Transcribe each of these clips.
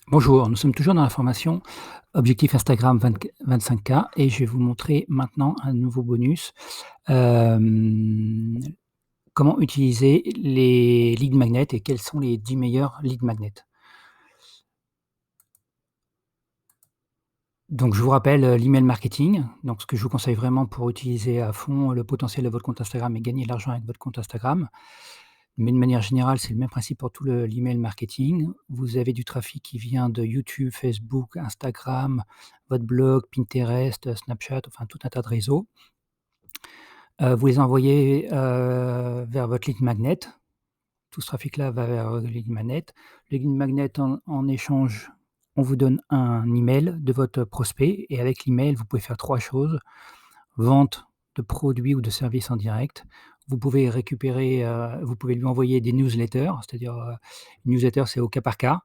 Bonjour, nous sommes toujours dans la formation Objectif Instagram 25K et je vais vous montrer maintenant un nouveau bonus. Hem, Comment utiliser les lead magnets et quels sont les 10 meilleurs lead magnets. Donc je vous rappelle, l'email marketing. Donc ce que je vous conseille vraiment pour utiliser à fond le potentiel de votre compte Instagram et gagner de l'argent avec votre compte Instagram. Mais de manière générale, c'est le même principe pour tout l'email marketing. Vous avez du trafic qui vient de YouTube, Facebook, Instagram, votre blog, Pinterest, Snapchat, enfin tout un tas de réseaux. Vous les envoyez, vers votre lead magnet. Tout ce trafic-là va vers, le lead magnet. Le lead magnet en échange, on vous donne un email de votre prospect et avec l'email, vous pouvez faire 3 choses: vente de produits ou de services en direct. Vous pouvez lui envoyer des newsletters, c'est-à-dire, une newsletter, c'est au cas par cas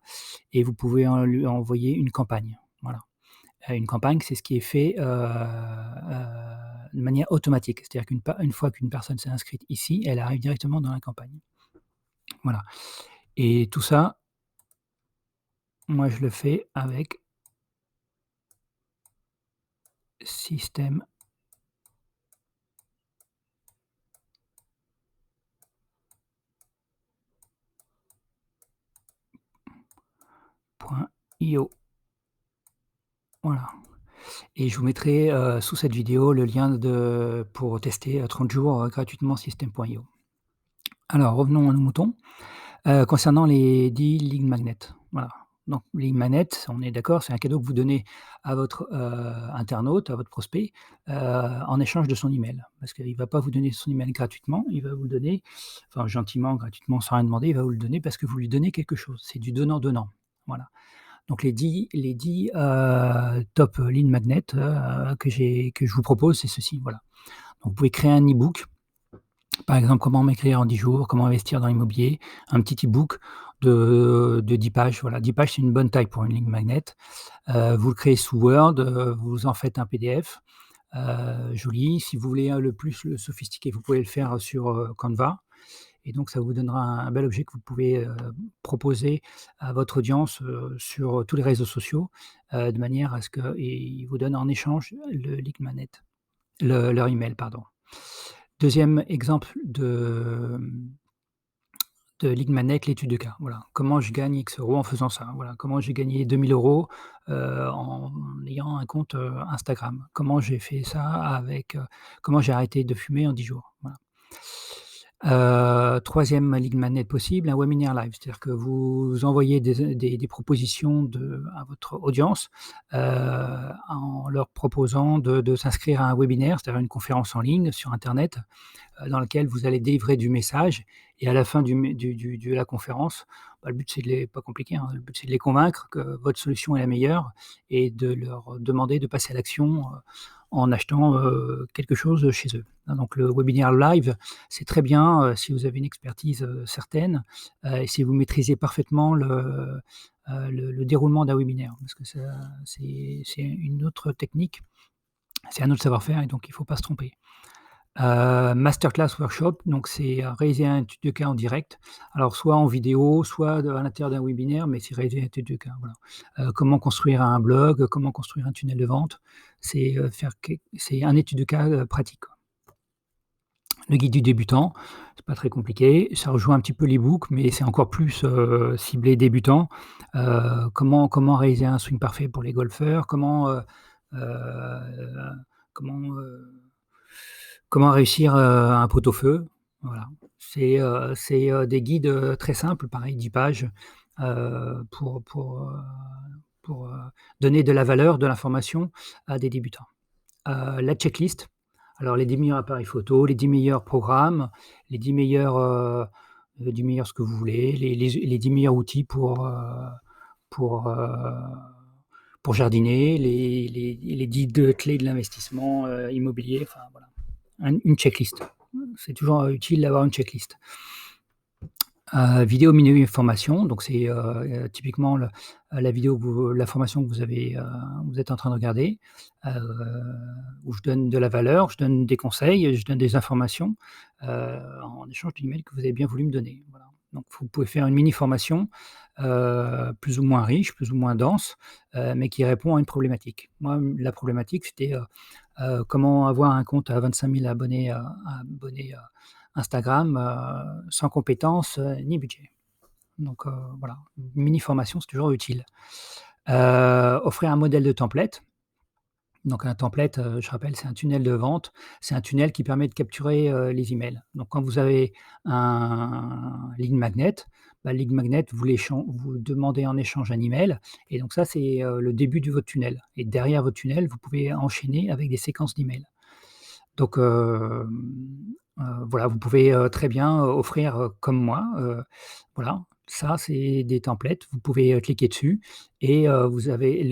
et vous pouvez lui envoyer une campagne. Voilà. Une campagne, c'est ce qui est fait, de manière automatique. C'est-à-dire une fois qu'une personne s'est inscrite ici, elle arrive directement dans la campagne. Voilà et tout ça, moi, je le fais avec System.io. Voilà. Et je vous mettrai, sous cette vidéo le lien pour tester, 30 jours, gratuitement System.io. Alors revenons à nos moutons, concernant les 10 lead magnets, voilà. Donc lead magnet, on est d'accord, c'est un cadeau que vous donnez à votre, internaute, à votre prospect, en échange de son email. Parce qu'il ne va pas vous donner son email gratuitement, il va vous le donner, enfin gentiment, gratuitement, sans rien demander, il va vous le donner parce que vous lui donnez quelque chose. C'est du donnant-donnant, voilà. Donc les dix top lead magnets, que je vous propose, c'est ceci, voilà. Donc vous pouvez créer un e-book, par exemple, comment m'écrire en 10 jours, comment investir dans l'immobilier, un petit e-book de 10 pages, voilà. 10 pages, c'est une bonne taille pour une lead magnet. Vous le créez sous Word, vous en faites un PDF, joli. Si vous voulez, le sophistiquer, vous pouvez le faire sur, Canva et donc ça vous donnera un bel objet que vous pouvez, proposer à votre audience, sur tous les réseaux sociaux, de manière à ce qu'ils vous donnent en échange le lead magnet, leur email, pardon. Deuxième exemple de lead magnet, l'étude de cas. Voilà. Comment je gagne X euros en faisant ça? Voilà. Comment j'ai gagné 2 000 €, en ayant un compte, Instagram? Comment j'ai fait ça comment j'ai arrêté de fumer en 10 jours? Voilà. 3e lead magnet possible, un webinaire live. C'est-à-dire que vous envoyez des propositions à votre audience, en leur proposant de s'inscrire à un webinaire, c'est-à-dire une conférence en ligne sur internet, dans lequel vous allez délivrer du message et à la fin de la conférence, bah, le but c'est pas compliqué, hein, le but c'est de les convaincre que votre solution est la meilleure et de leur demander de passer à l'action, en achetant, quelque chose chez eux. Hein, donc le webinaire live, c'est très bien, si vous avez une expertise, certaine, et si vous maîtrisez parfaitement le déroulement d'un webinaire. Parce que ça c'est une autre technique, c'est un autre savoir-faire et donc il ne faut pas se tromper. Masterclass workshop, donc c'est, réaliser une étude de cas en direct. Alors soit en vidéo, soit à l'intérieur d'un webinaire, mais c'est réaliser une étude de cas, voilà. Comment construire un blog, comment construire un tunnel de vente. C'est un étude de cas, pratique, quoi. Le guide du débutant, c'est pas très compliqué. Ça rejoint un petit peu l'e-book, mais c'est encore plus, ciblé débutant. Comment réaliser un swing parfait pour les golfeurs? Heu, comment, comment réussir, un pot-au-feu? Voilà. C'est des guides, très simples, pareil 10 pages, heu, pour pour, heu pour donner de la valeur, de l'information à des débutants. La checklist, alors les 10 meilleurs appareils photo, les 10 meilleurs programmes, les 10 meilleurs, 10 meilleurs ce que vous voulez, les 10 meilleurs outils pour, jardiner, les 10 clés de l'investissement, immobilier, enfin voilà, une checklist. C'est toujours, utile d'avoir une checklist. Vidéo, mini formation, donc c'est, typiquement la vidéo la formation que vous êtes en train de regarder, heu, où je donne de la valeur, je donne des conseils, je donne des informations, en échange du mail que vous avez bien voulu me donner, voilà. Donc vous pouvez faire une mini formation, plus ou moins riche, plus ou moins dense, mais qui répond à une problématique. Moi, la problématique, c'était, comment avoir un compte à 25 000 abonnés, Instagram, sans compétences, ni budget. Donc voilà, une mini formation, c'est toujours utile. Offrir un modèle de template. Donc un template, je rappelle, c'est un tunnel de vente. C'est un tunnel qui permet de capturer, les emails. Donc quand vous avez un lead magnet, bah, le lead magnet, vous demandez en échange un email et donc ça, c'est, le début de votre tunnel et derrière votre tunnel, vous pouvez enchaîner avec des séquences d'emails. Donc voilà, vous pouvez, très bien, offrir, comme moi, voilà, ça c'est des templates. Vous pouvez, cliquer dessus et vous avez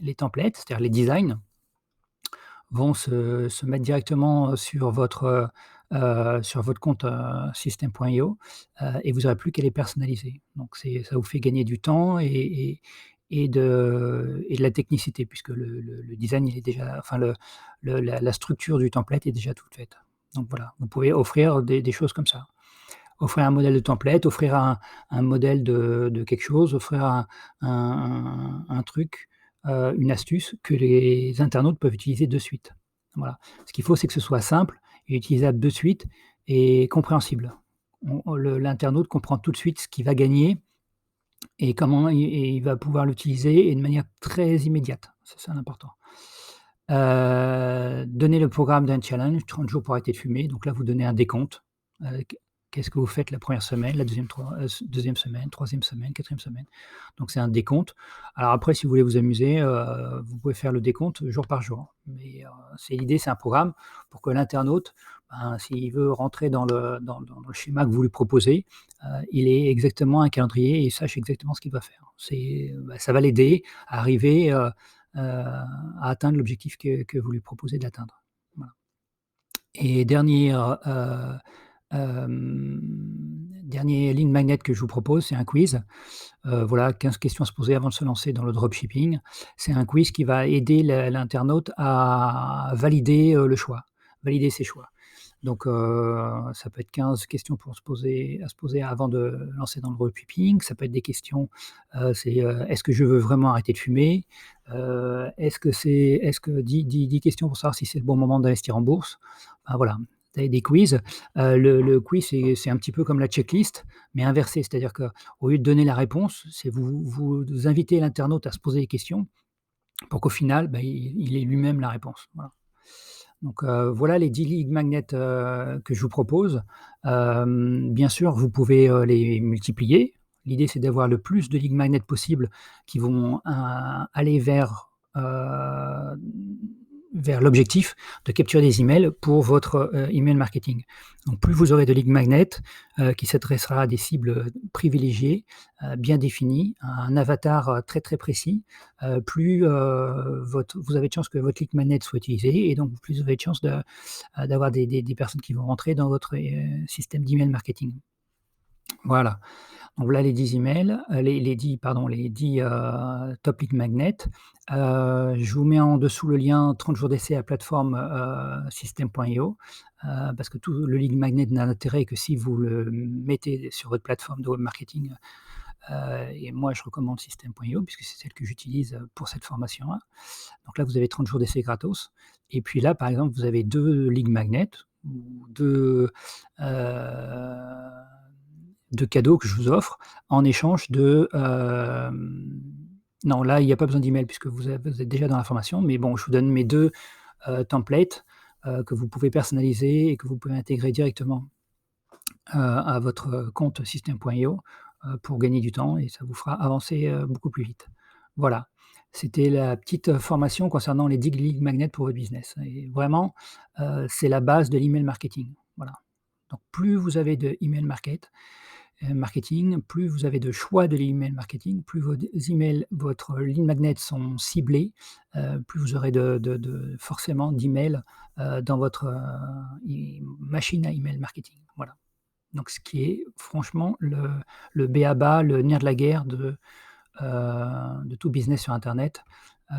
les templates, c'est-à-dire les designs vont se mettre directement, sur votre compte, System.io, et vous n'aurez plus qu'à les personnaliser. Donc ça vous fait gagner du temps et de la technicité puisque le design, il est déjà enfin la structure du template est déjà toute faite. Donc voilà, vous pouvez offrir des choses comme ça. Offrir un modèle de template, offrir un modèle de quelque chose, offrir un truc, une astuce que les internautes peuvent utiliser de suite. Voilà. Ce qu'il faut, c'est que ce soit simple et utilisable de suite et compréhensible. L'internaute comprend tout de suite ce qu'il va gagner et comment il va pouvoir l'utiliser et de manière très immédiate. C'est ça l'important. Donner le programme d'un challenge, 30 jours pour arrêter de fumer. Donc là, vous donnez un décompte. Qu'est-ce que vous faites la première semaine, la deuxième semaine, troisième semaine, quatrième semaine? Donc c'est un décompte. Alors après, si vous voulez vous amuser, vous pouvez faire le décompte jour par jour. Mais l'idée, c'est un programme pour que l'internaute, ben, s'il veut rentrer dans le schéma que vous lui proposez, il ait exactement un calendrier et il sache exactement ce qu'il va faire. Ça va l'aider à arriver, à atteindre l'objectif que vous lui proposez d'atteindre. Voilà. Et dernier ligne magnet que je vous propose, c'est un quiz. Voilà, 15 questions à se poser avant de se lancer dans le dropshipping. C'est un quiz qui va aider l'internaute à valider, valider ses choix. Donc ça peut être 15 questions à se poser avant de lancer dans le dropshipping. Ça peut être des questions, est-ce que je veux vraiment arrêter de fumer? Est-ce que 10 questions pour savoir si c'est le bon moment d'investir en bourse. Enfin voilà, des quiz. Le quiz, c'est un petit peu comme la checklist, mais inversé. C'est-à-dire qu'au lieu de donner la réponse, c'est vous invitez l'internaute à se poser des questions pour qu'au final, bah, il ait lui-même la réponse. Voilà. Donc voilà les 10 leads magnets, que je vous propose. Bien sûr, vous pouvez, les multiplier. L'idée, c'est d'avoir le plus de leads magnets possible qui vont, aller vers l'objectif de capturer des emails pour votre, email marketing. Donc plus vous aurez de leads magnets, qui s'adressera à des cibles, privilégiées, bien définies, un avatar, très, très précis, plus, vous avez de chances que votre lead magnet soit utilisé et donc plus vous avez de chances d'avoir des personnes qui vont rentrer dans votre, système d'email marketing. Voilà. Donc voilà les 10 emails, les 10 pardon, les 10 top lead magnets. Je vous mets en dessous le lien 30 jours d'essai à la plateforme, System.io, parce que tout le lead magnet n'a d'intérêt que si vous le mettez sur votre plateforme de web marketing, et moi je recommande System.io puisque c'est celle que j'utilise, pour cette formation-là. Donc là, vous avez 30 jours d'essai gratos et puis là, par exemple, vous avez 2 lead magnets ou 2 cadeaux que je vous offre en échange de, non, là, il y a pas besoin d'email puisque vous êtes déjà dans la formation, mais bon, je vous donne mes 2 templates, que vous pouvez personnaliser et que vous pouvez intégrer directement, à votre compte System.io, pour gagner du temps et ça vous fera avancer, beaucoup plus vite. Voilà, c'était la petite, formation concernant les 10 lead magnets pour votre business et vraiment, c'est la base de l'email marketing. Voilà. Donc plus vous avez de email marketing, plus vous avez de choix de l'email marketing, plus vos emails, votre lead magnet sont ciblés, plus vous aurez forcément d'emails, dans votre, machine à email marketing. Voilà. Donc ce qui est franchement le b.a-ba, le nerf de la guerre de tout business sur internet. Heu,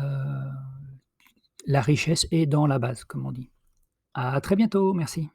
la richesse est dans la base, comme on dit. À très bientôt, merci.